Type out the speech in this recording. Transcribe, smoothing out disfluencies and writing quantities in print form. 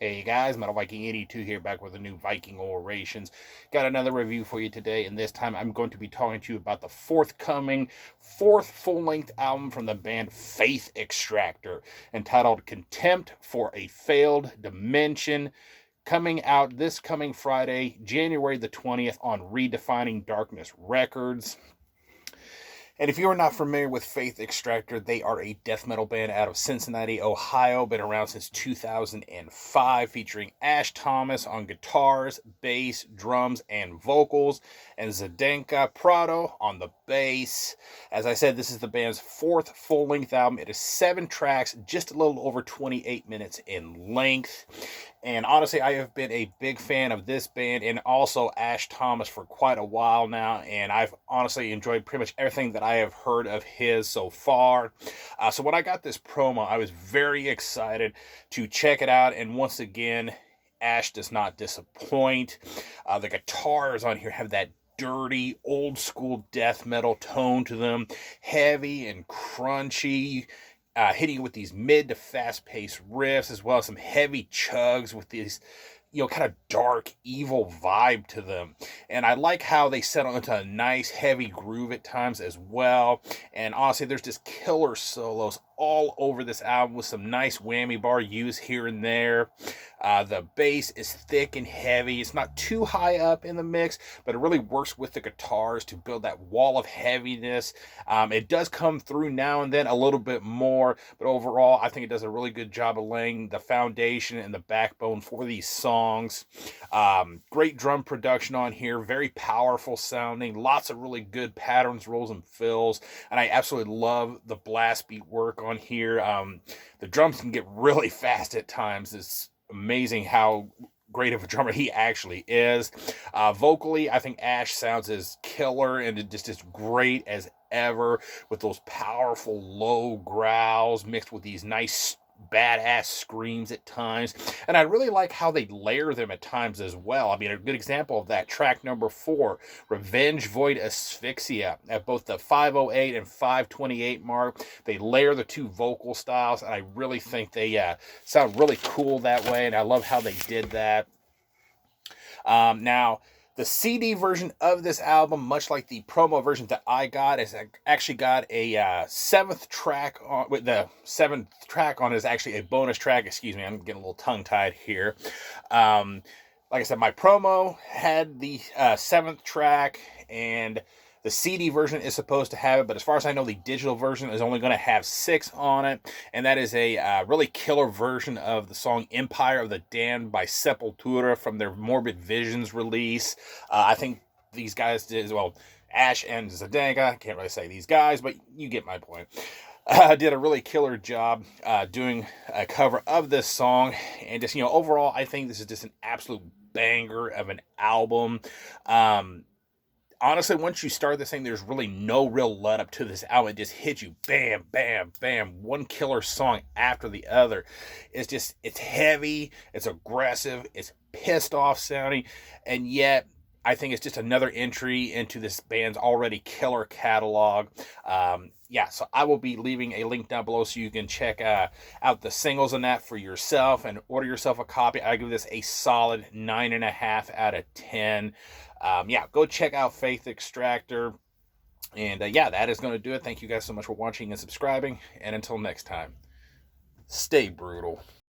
Hey guys, Metal Viking 82 here, back with a new Viking Orations. Got another review for you today, and this time I'm going to be talking to you about the forthcoming fourth full-length album from the band Faith Extractor, entitled Contempt for a Failed Dimension, coming out this coming Friday, January the 20th on Redefining Darkness Records. And if you are not familiar with Faith Extractor, they are a death metal band out of Cincinnati, Ohio. Been around since 2005, featuring Ash Thomas on guitars, bass, drums, and vocals, and Zdenka Prado on the bass. As I said, this is the band's fourth full-length album. It is 7 tracks, just a little over 28 minutes in length. And honestly, I have been a big fan of this band and also Ash Thomas for quite a while now. And I've honestly enjoyed pretty much everything that I have heard of his so far. So when I got this promo, I was very excited to check it out. And once again, Ash does not disappoint. The guitars on here have that dirty, old school death metal tone to them, heavy and crunchy. Hitting you with these mid to fast paced riffs, as well as some heavy chugs with these, kind of dark, evil vibe to them. And I like how they settle into a nice, heavy groove at times as well. And honestly, there's just killer solos all over this album with some nice whammy bar use here and there. The bass is thick and heavy. It's not too high up in the mix, but it really works with the guitars to build that wall of heaviness. It does come through now and then a little bit more, but overall, I think it does a really good job of laying the foundation and the backbone for these songs. Great drum production on here, very powerful sounding, lots of really good patterns, rolls, and fills, and I absolutely love the blast beat work on here. The drums can get really fast at times. It's amazing how great of a drummer he actually is. Vocally, I think Ash sounds as killer and just as great as ever, with those powerful low growls mixed with these nice badass screams at times. And I really like how they layer them at times as well. I mean, a good example of that, track number 4, Revenge Void Asphyxia, at both the 508 and 528 mark. They layer the two vocal styles, and I really think they sound really cool that way, and I love how they did that. Now, the CD version of this album, much like the promo version that I got, is actually got a seventh track on. With the seventh track on is actually a bonus track. Excuse me, I'm getting a little tongue tied here. Like I said, my promo had the seventh track, and the CD version is supposed to have it, but as far as I know, the digital version is only going to have 6 on it, and that is a really killer version of the song Empire of the Damned by Sepultura from their Morbid Visions release. I think these guys did, well, Ash and Zdenka, I can't really say these guys, but you get my point. Did a really killer job doing a cover of this song, and just, overall, I think this is just an absolute banger of an album. Honestly, once you start this thing, there's really no real let up to this album. It just hits you bam, bam, bam, one killer song after the other. It's heavy, it's aggressive, it's pissed off sounding, and yet I think it's just another entry into this band's already killer catalog. So I will be leaving a link down below so you can check out the singles on that for yourself and order yourself a copy. I give this a solid 9.5 out of 10. Go check out Faith Extractor. And that is going to do it. Thank you guys so much for watching and subscribing. And until next time, stay brutal.